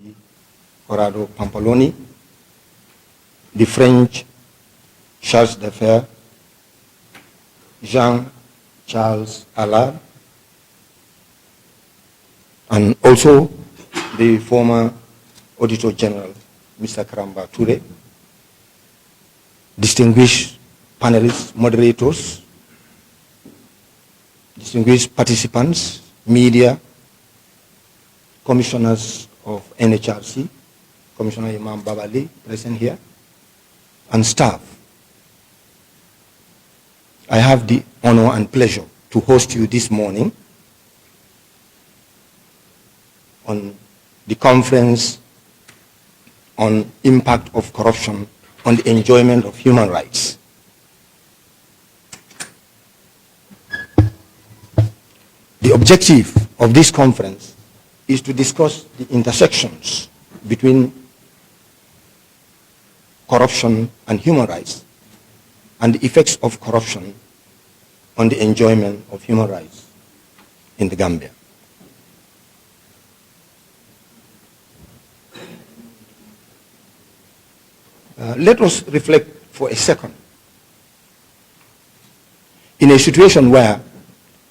Excellency Corrado Pampaloni, the French Charge d'Affaires Jean-Charles Allard, and also the former Auditor General, Mr. Karamba Toure, distinguished panelists, moderators, distinguished participants, media, commissioners of NHRC, Commissioner Imam Babali, present here, and staff. I have the honor and pleasure to host you this morning on the conference on impact of corruption on the enjoyment of human rights. The objective of this conference is to discuss the intersections between corruption and human rights and the effects of corruption on the enjoyment of human rights in the Gambia. Let us reflect for a second. In a situation where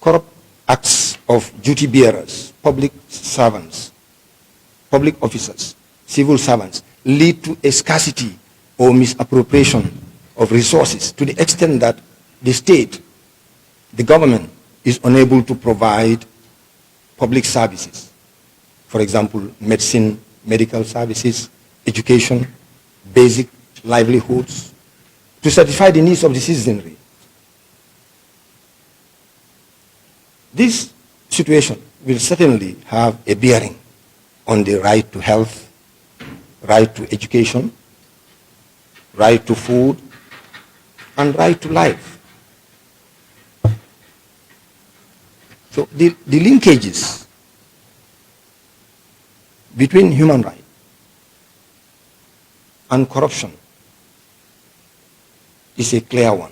corrupt acts of duty bearers, public servants, public officers, civil servants lead to a scarcity or misappropriation of resources to the extent that the state, the government, is unable to provide public services. For example, medicine, medical services, education, basic livelihoods, to satisfy the needs of the citizenry. This situation will certainly have a bearing on the right to health, right to education, right to food, and right to life. So the linkages between human rights and corruption is a clear one.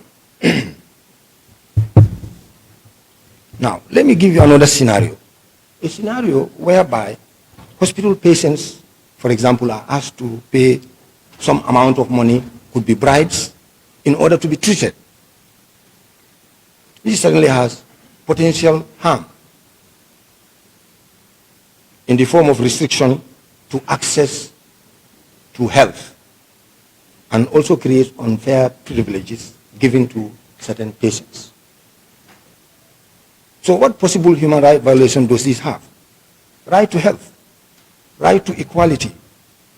Now, let me give you another scenario. A scenario whereby hospital patients, for example, are asked to pay some amount of money, could be bribes, in order to be treated. This certainly has potential harm in the form of restriction to access to health, and also creates unfair privileges given to certain patients. So what possible human rights violation does this have? Right to health, right to equality,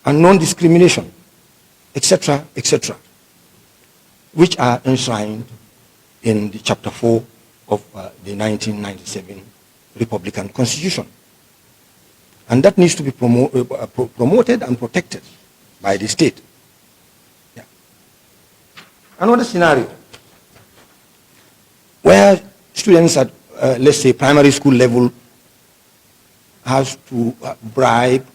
and non-discrimination, etc., etc., which are enshrined in the Chapter 4 of the 1997 Republican Constitution. And that needs to be promoted and protected by the state. Yeah. Another scenario where students at, let's say, primary school level has to bribe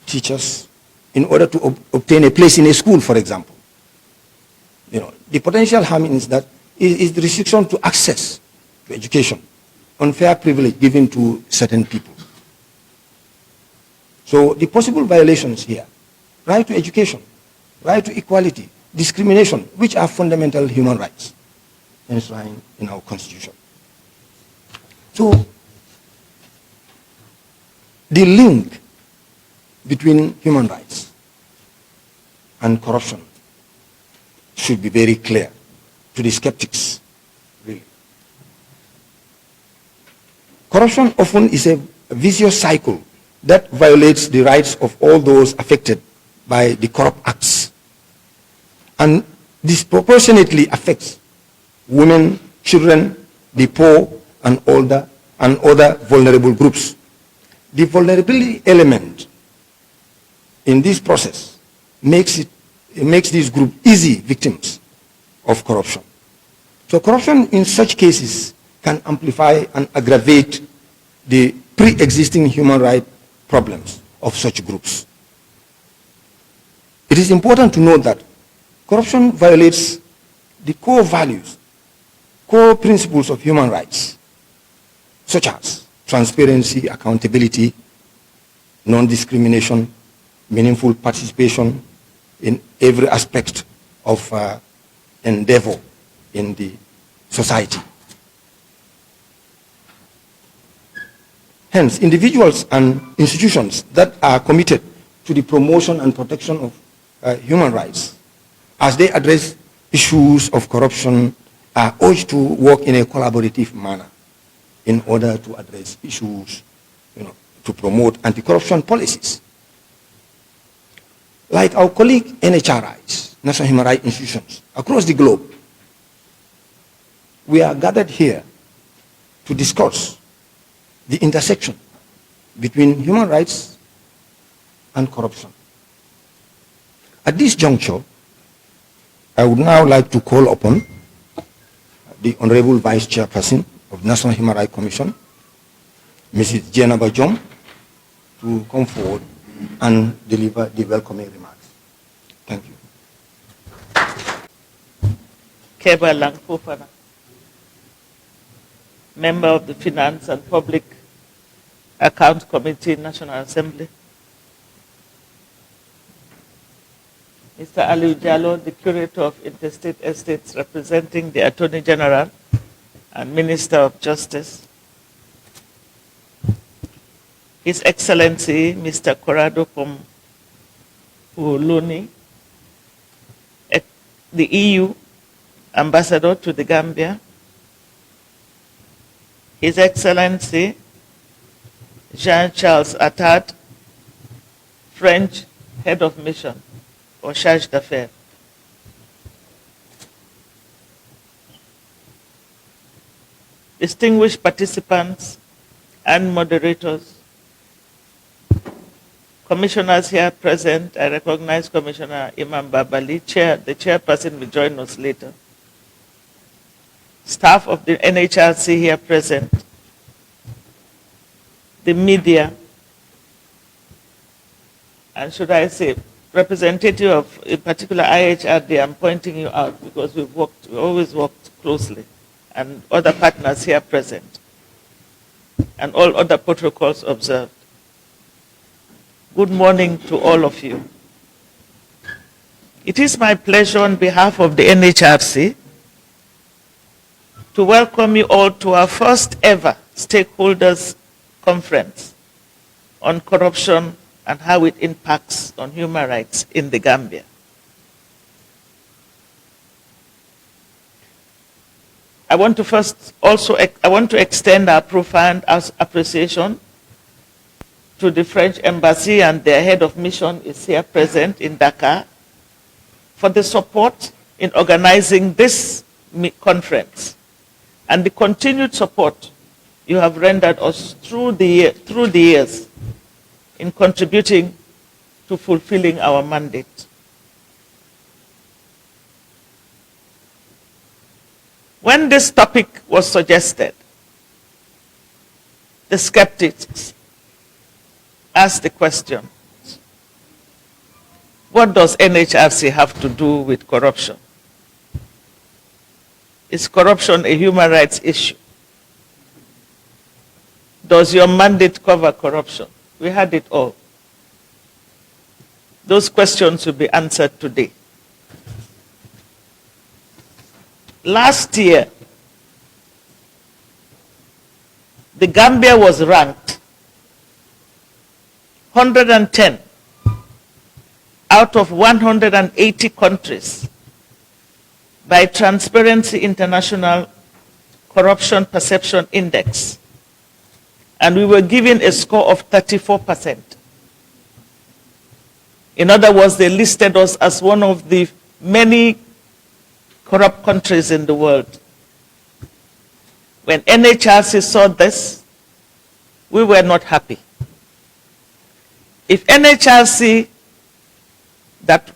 teachers in order to obtain a place in a school, for example. You know, the potential harm is that is the restriction to access to education, unfair privilege given to certain people. So the possible violations here: right to education, right to equality, discrimination, which are fundamental human rights enshrined in our Constitution. So the link between human rights and corruption should be very clear to the skeptics, really. Corruption often is a vicious cycle that violates the rights of all those affected by the corrupt acts and disproportionately affects women, children, the poor, and other vulnerable groups. The vulnerability element in this process makes these groups easy victims of corruption. So corruption in such cases can amplify and aggravate the pre-existing human rights problems of such groups. It is important to note that corruption violates the core values, core principles of human rights, such as transparency, accountability, non-discrimination, meaningful participation in every aspect of endeavor in the society. Hence, individuals and institutions that are committed to the promotion and protection of human rights, as they address issues of corruption, are urged to work in a collaborative manner in order to address issues, to promote anti-corruption policies. Like our colleague NHRIs, National Human Rights Institutions, across the globe, we are gathered here to discuss the intersection between human rights and corruption. At this juncture, I would now like to call upon the Honorable Vice Chairperson of the National Human Rights Commission, Mrs. Jenna Bajom, to come forward and deliver the welcoming remarks. Thank you. Keba Langfofana, member of the Finance and Public Accounts Committee, National Assembly. Mr. Ali Jallo, the Curator of Interstate Estates, representing the Attorney General and Minister of Justice. His Excellency, Mr. Corrado Pumuluni, the EU Ambassador to the Gambia. His Excellency, Jean-Charles Attard, French Head of Mission or Charge d'Affaires. Distinguished participants and moderators, commissioners here present, I recognize Commissioner Imam Babali, the chairperson will join us later. Staff of the NHRC here present, the media, and should I say, representative of a particular IHRD, I'm pointing you out because we always worked closely, and other partners here present, and all other protocols observed. Good morning to all of you. It is my pleasure on behalf of the NHRC to welcome you all to our first ever stakeholders conference on corruption and how it impacts on human rights in the Gambia. I want to extend our profound appreciation to the French Embassy, and their head of mission is here present in Dakar, for the support in organizing this conference and the continued support you have rendered us through the years in contributing to fulfilling our mandate. When this topic was suggested, the skeptics asked the question, what does NHRC have to do with corruption? Is corruption a human rights issue? Does your mandate cover corruption? We had it all. Those questions will be answered today. Last year, the Gambia was ranked 110 out of 180 countries by Transparency International Corruption Perception Index, and we were given a score of 34%. In other words, they listed us as one of the many corrupt countries in the world. When NHRC saw this, we were not happy. If NHRC that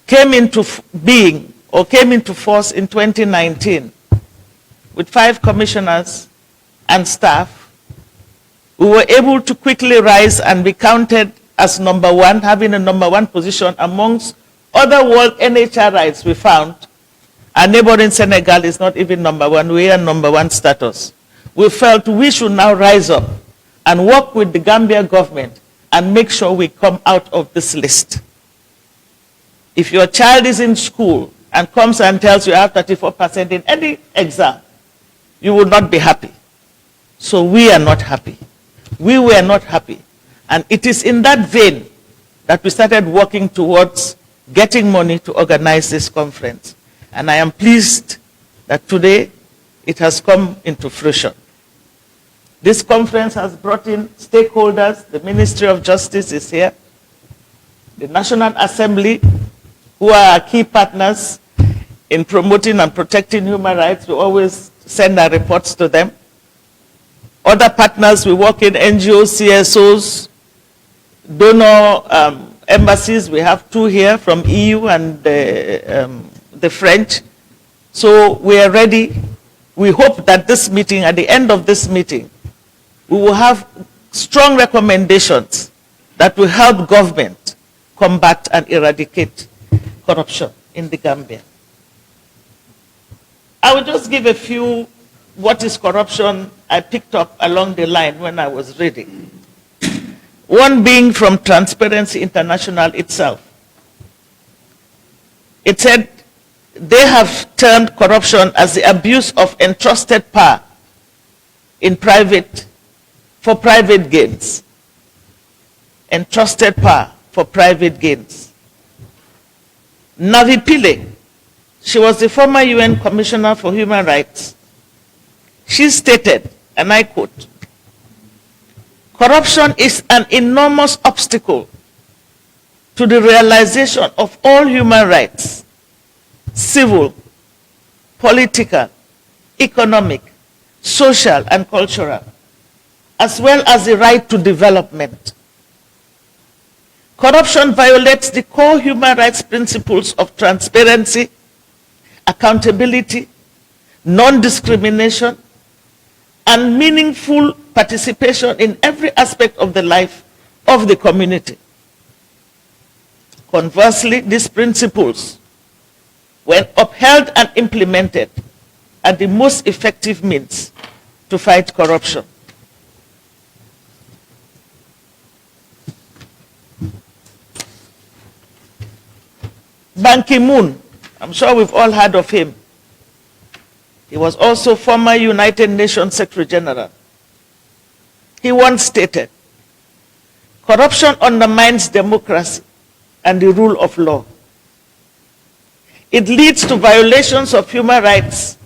came into being or came into force in 2019 with 5 commissioners and staff, we were able to quickly rise and be counted as number 1, having a number 1 position amongst other world NHRIs we found. Our neighboring Senegal is not even number 1, we are number 1 status. We felt we should now rise up and work with the Gambia government and make sure we come out of this list. If your child is in school and comes and tells you have 34% in any exam, you will not be happy. So we are not happy. We were not happy. And it is in that vein that we started working towards getting money to organize this conference. And I am pleased that today it has come into fruition. This conference has brought in stakeholders. The Ministry of Justice is here. The National Assembly, who are our key partners in promoting and protecting human rights. We always send our reports to them. Other partners, we work in NGOs, CSOs, donor embassies. We have 2 here from EU and the French. So we are ready. We hope that this meeting, at the end of this meeting, we will have strong recommendations that will help government combat and eradicate corruption in the Gambia. I will just give a few, what is corruption, I picked up along the line when I was reading. One being from Transparency International itself. It said they have termed corruption as the abuse of entrusted power for private gains. Entrusted power for private gains. Navi Pillay, she was the former UN Commissioner for Human Rights. She stated, and I quote, "Corruption is an enormous obstacle to the realization of all human rights, civil, political, economic, social, and cultural, as well as the right to development. Corruption violates the core human rights principles of transparency, accountability, non-discrimination, and meaningful participation in every aspect of the life of the community. Conversely, these principles, when upheld and implemented, are the most effective means to fight corruption." Ban Ki-moon, I'm sure we've all heard of him. He was also former United Nations Secretary General. He once stated, "Corruption undermines democracy and the rule of law. It leads to violations of human rights,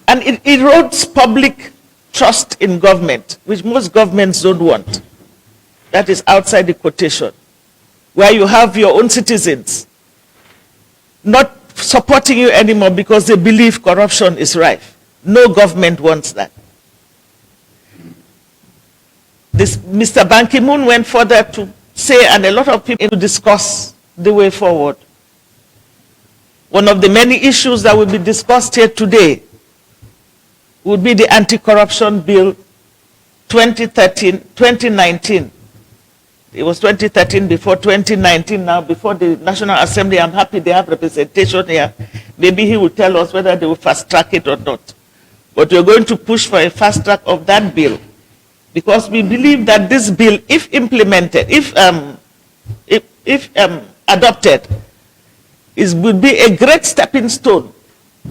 and it erodes public trust in government," which most governments don't want. That is outside the quotation, where you have your own citizens not supporting you anymore because they believe corruption is rife. No government wants that. Mr. Ban Ki-moon went further to say, and a lot of people to discuss the way forward. One of the many issues that will be discussed here today would be the Anti-Corruption Bill 2019. It was 2013 before 2019 now, before the National Assembly. I'm happy they have representation here. Maybe he will tell us whether they will fast track it or not. But we're going to push for a fast track of that bill, because we believe that this bill, if implemented, if adopted, would be a great stepping stone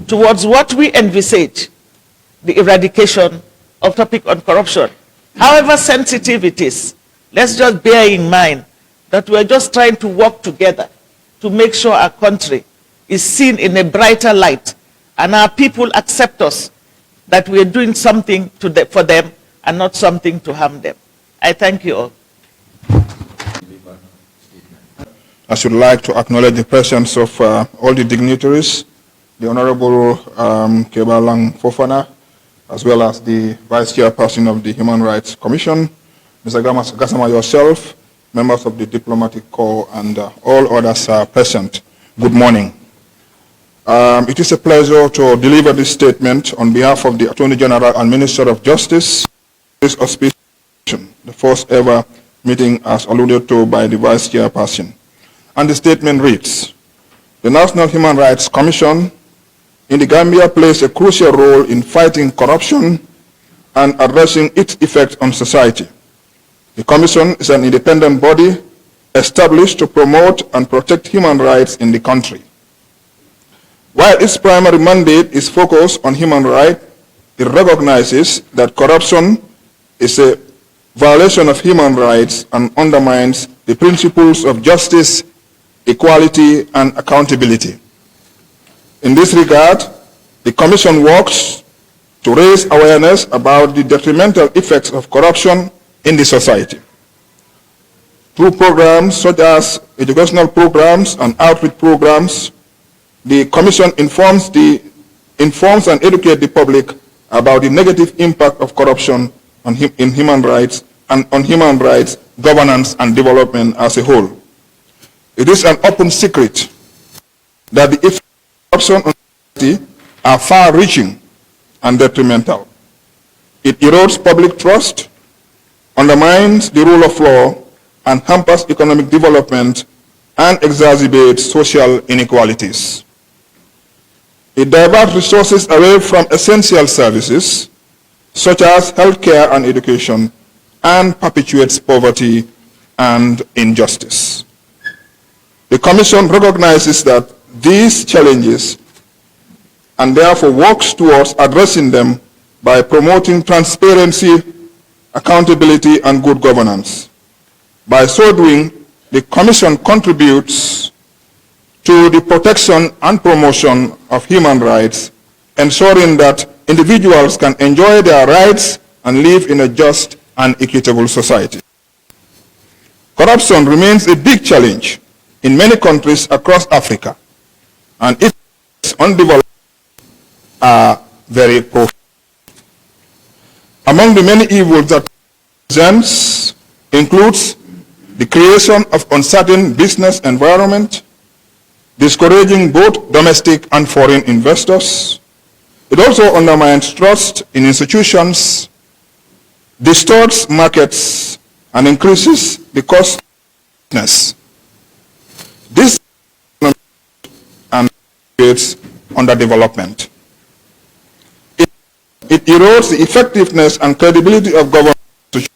towards what we envisage, the eradication of topic on corruption. However sensitive it is, let's just bear in mind that we're just trying to work together to make sure our country is seen in a brighter light and our people accept us, that we're doing something for them and not something to harm them. I thank you all. I should like to acknowledge the presence of all the dignitaries, the Honorable Kebalang Fofana, as well as the Vice Chairperson of the Human Rights Commission, Mr. Gassama, yourself, members of the Diplomatic Corps, and all others are present. Good morning. It is a pleasure to deliver this statement on behalf of the Attorney General and Minister of Justice. This auspicious, the first ever meeting as alluded to by the Vice Chairperson. And the statement reads, "The National Human Rights Commission in the Gambia plays a crucial role in fighting corruption and addressing its effect on society. The Commission is an independent body established to promote and protect human rights in the country. While its primary mandate is focused on human rights, it recognizes that corruption is a violation of human rights and undermines the principles of justice, equality, and accountability. In this regard, the Commission works to raise awareness about the detrimental effects of corruption in the society. Through programs such as educational programs and outreach programs, the Commission informs and educates the public about the negative impact of corruption in human rights and on human rights, governance, and development as a whole. It is an open secret that the effects of corruption on society are far-reaching and detrimental. It erodes public trust, undermines the rule of law, and hampers economic development and exacerbates social inequalities. It diverts resources away from essential services such as healthcare and education, and perpetuates poverty and injustice. The Commission recognizes that these challenges and therefore works towards addressing them by promoting transparency, accountability, and good governance. By so doing, the Commission contributes to the protection and promotion of human rights, ensuring that individuals can enjoy their rights and live in a just and equitable society. Corruption remains a big challenge in many countries across Africa, and its effects on development are very profound. Among the many evils that presents includes the creation of uncertain business environment, discouraging both domestic and foreign investors. It also undermines trust in institutions, distorts markets, and increases the cost of business. This and creates underdevelopment. It erodes the effectiveness and credibility of government, the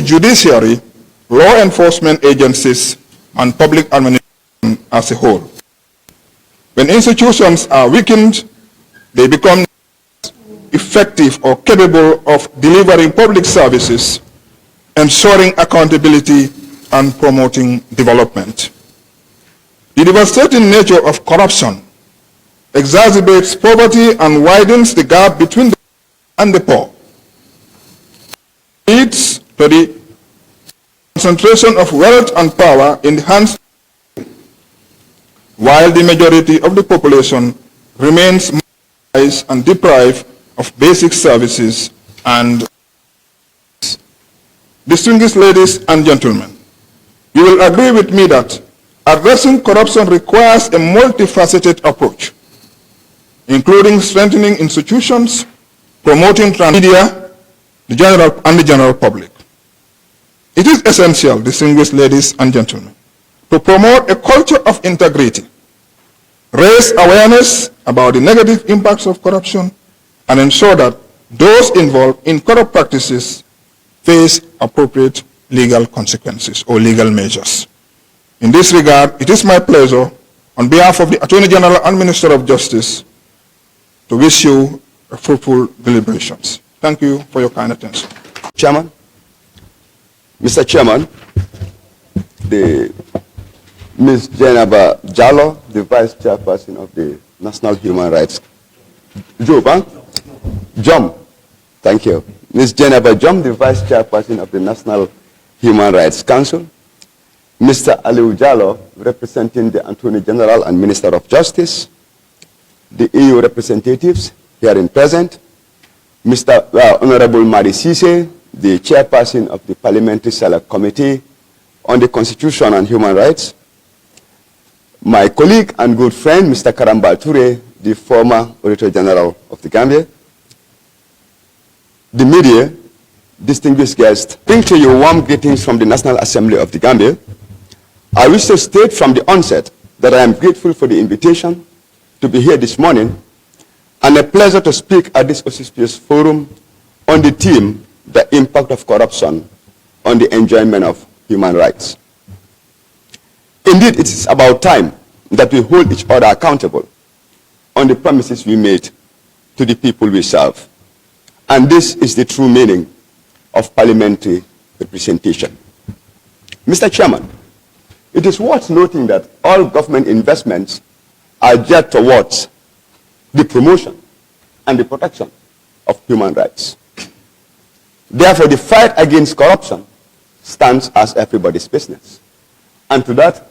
judiciary, law enforcement agencies, and public administration as a whole. When institutions are weakened, they become effective or capable of delivering public services, ensuring accountability, and promoting development. The devastating nature of corruption exacerbates poverty and widens the gap between the rich and the poor. It leads to the concentration of wealth and power in the hands of the few, while the majority of the population remains marginalized and deprived of basic services and distinguished ladies and gentlemen, you will agree with me that addressing corruption requires a multifaceted approach, including strengthening institutions, promoting media, the general public. It is essential, distinguished ladies and gentlemen, to promote a culture of integrity, raise awareness about the negative impacts of corruption, and ensure that those involved in corrupt practices face appropriate legal consequences or legal measures. In this regard, it is my pleasure, on behalf of the Attorney General and Minister of Justice, to wish you a fruitful deliberations. Thank you for your kind attention. Chairman, Mr. Chairman, Ms. Jenaba Jallo, the Vice Chairperson of the National Human Rights Jom. Thank you. Ms. Jenaba Jom, the Vice Chairperson of the National Human Rights Council. Mr. Aliu Jallo, representing the Attorney General and Minister of Justice. The EU representatives here in present. Mr. Honorable Madi Sise, the Chairperson of the Parliamentary Select Committee on the Constitution and Human Rights. My colleague and good friend, Mr. Karamba Toure, the former Auditor General of the Gambia. The media, distinguished guests, bring to you warm greetings from the National Assembly of the Gambia. I wish to state from the onset that I am grateful for the invitation to be here this morning and a pleasure to speak at this auspicious forum on the theme the impact of corruption on the enjoyment of human rights. Indeed, it is about time that we hold each other accountable on the promises we made to the people we serve. And this is the true meaning of parliamentary representation. Mr. Chairman, it is worth noting that all government investments are geared towards the promotion and the protection of human rights. Therefore, the fight against corruption stands as everybody's business. And to that,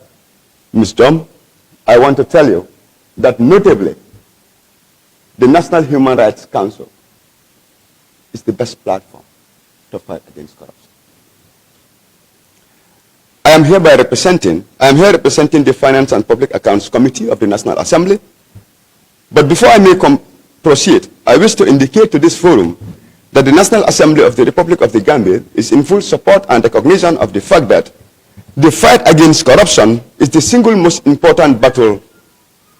Ms. Jom, I want to tell you that notably, the National Human Rights Council is the best platform to fight against corruption. I am here representing the Finance and Public Accounts Committee of the National Assembly. But before I may proceed, I wish to indicate to this forum that the National Assembly of the Republic of the Gambia is in full support and recognition of the fact that the fight against corruption is the single most important battle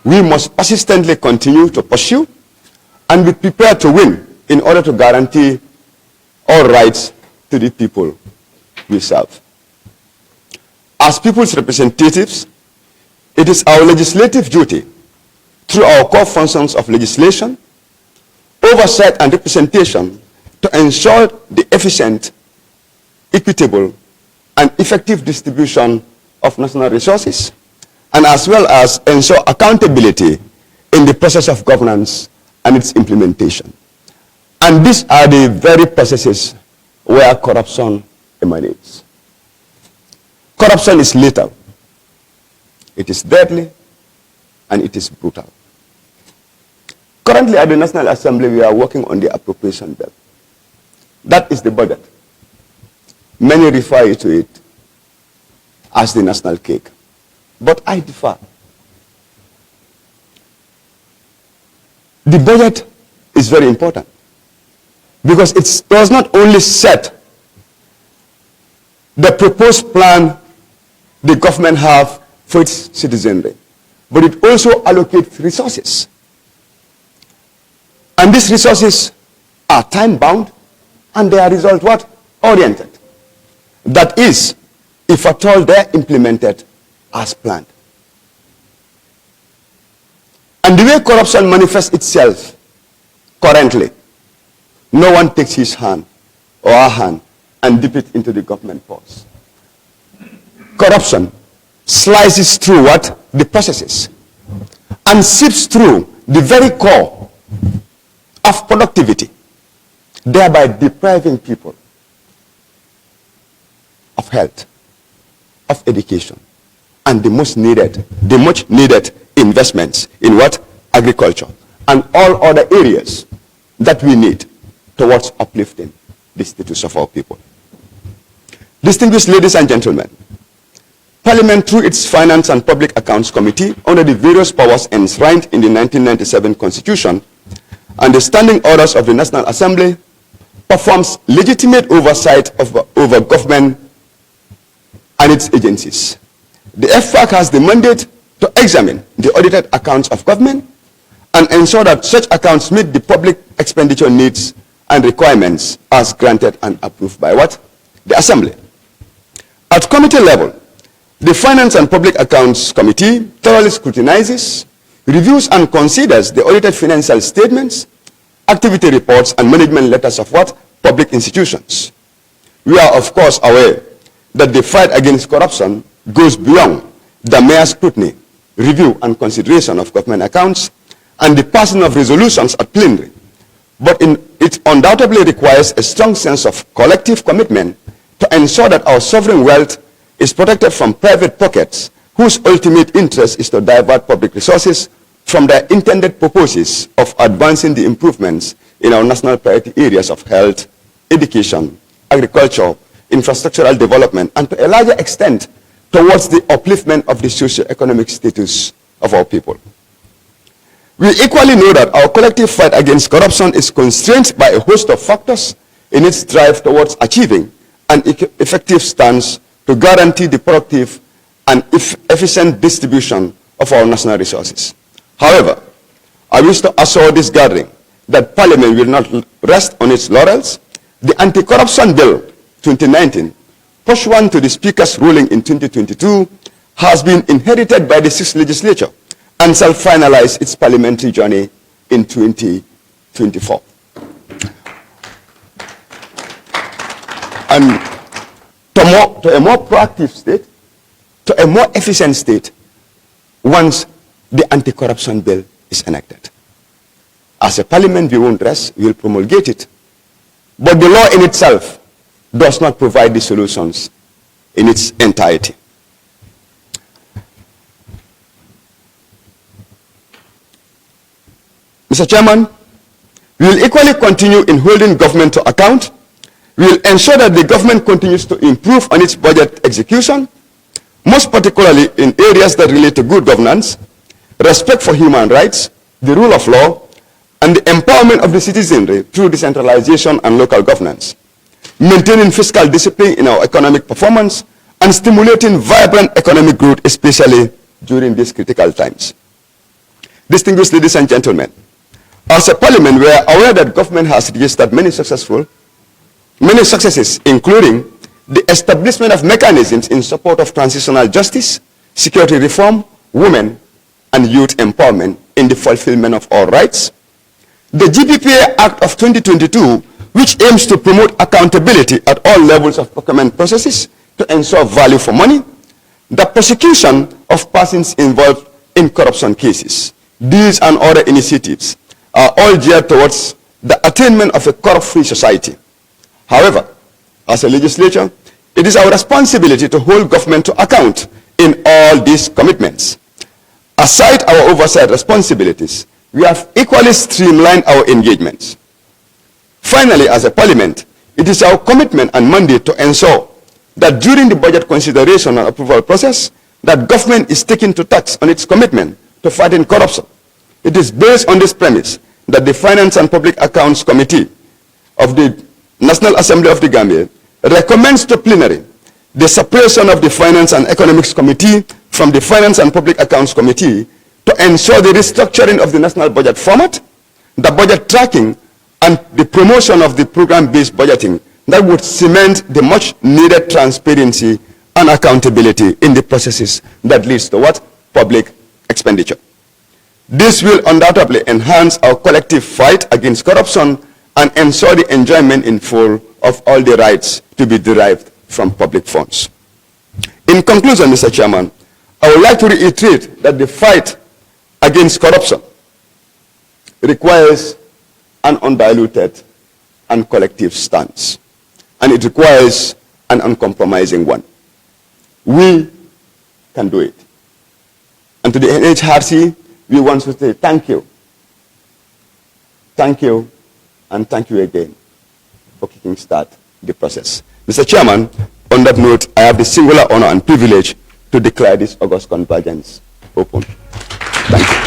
we must persistently continue to pursue and be prepared to win in order to guarantee all rights to the people we serve. As people's representatives, it is our legislative duty, through our core functions of legislation, oversight and representation, to ensure the efficient, equitable, and effective distribution of national resources, and as well as ensure accountability in the process of governance and its implementation. And these are the very processes where corruption emanates. Corruption is lethal, it is deadly, and it is brutal. Currently at the National Assembly, we are working on the appropriation bill. That is the budget. Many refer to it as the national cake, but I differ. The budget is very important because it does not only set the proposed plan the government have for its citizenry, but it also allocates resources. And these resources are time-bound and they are result oriented. That is, if at all they are implemented as planned. And the way corruption manifests itself currently, no one takes his hand or her hand and dip it into the government purse. Corruption slices through the processes and seeps through the very core of productivity, thereby depriving people of health, of education, and the much needed investments in agriculture and all other areas that we need towards uplifting the status of our people. Distinguished ladies and gentlemen, Parliament, through its Finance and Public Accounts Committee, under the various powers enshrined in the 1997 Constitution and the standing orders of the National Assembly, performs legitimate oversight over government and its agencies. The FPAC has the mandate to examine the audited accounts of government and ensure that such accounts meet the public expenditure needs and requirements as granted and approved by the Assembly. At committee level, the Finance and Public Accounts Committee thoroughly scrutinizes, reviews and considers the audited financial statements, activity reports and management letters of public institutions. We are of course aware that the fight against corruption goes beyond the mere scrutiny, review and consideration of government accounts and the passing of resolutions at plenary, but it undoubtedly requires a strong sense of collective commitment to ensure that our sovereign wealth is protected from private pockets whose ultimate interest is to divert public resources from their intended purposes of advancing the improvements in our national priority areas of health, education, agriculture, infrastructural development, and to a larger extent towards the upliftment of the socio-economic status of our people. We equally know that our collective fight against corruption is constrained by a host of factors in its drive towards achieving an effective stance to guarantee the productive and efficient distribution of our national resources. However, I wish to assure this gathering that Parliament will not rest on its laurels, The Anti-Corruption Bill 2019, pursuant to the Speaker's ruling in 2022, has been inherited by the 6th legislature and shall finalize its parliamentary journey in 2024. And to a more proactive state, to a more efficient state, once the anti-corruption bill is enacted. As a parliament, we won't rest, we will promulgate it. But the law in itself does not provide the solutions in its entirety. Mr. Chairman, we will equally continue in holding government to account. We will ensure that the government continues to improve on its budget execution, most particularly in areas that relate to good governance, respect for human rights, the rule of law, and the empowerment of the citizenry through decentralization and local governance, maintaining fiscal discipline in our economic performance, and stimulating vibrant economic growth, especially during these critical times. Distinguished ladies and gentlemen, as a parliament, we are aware that government has registered many successes, including the establishment of mechanisms in support of transitional justice, security reform, women, and youth empowerment in the fulfillment of all rights. The GPPA Act of 2022, which aims to promote accountability at all levels of procurement processes to ensure value for money. The prosecution of persons involved in corruption cases. These and other initiatives are all geared towards the attainment of a corrupt-free society. However, as a legislature, it is our responsibility to hold government to account in all these commitments. Aside our oversight responsibilities, we have equally streamlined our engagements. Finally, as a parliament, it is our commitment and mandate to ensure that during the budget consideration and approval process, that government is taking to task on its commitment to fighting corruption. It is based on this premise that the Finance and Public Accounts Committee of the National Assembly of the Gambia recommends to plenary the separation of the Finance and Economics Committee from the Finance and Public Accounts Committee to ensure the restructuring of the national budget format, the budget tracking, and the promotion of the program-based budgeting that would cement the much-needed transparency and accountability in the processes that leads to what? Public expenditure. This will undoubtedly enhance our collective fight against corruption and ensure the enjoyment in full of all the rights to be derived from public funds. In conclusion, Mr. Chairman, I would like to reiterate that the fight against corruption requires an undiluted and collective stance, and it requires an uncompromising one. We can do it. And to the NHRC, we want to say thank you. Thank you, and thank you again for kicking start the process. Mr. Chairman, on that note, I have the singular honor and privilege to declare this August convergence open. Thank you.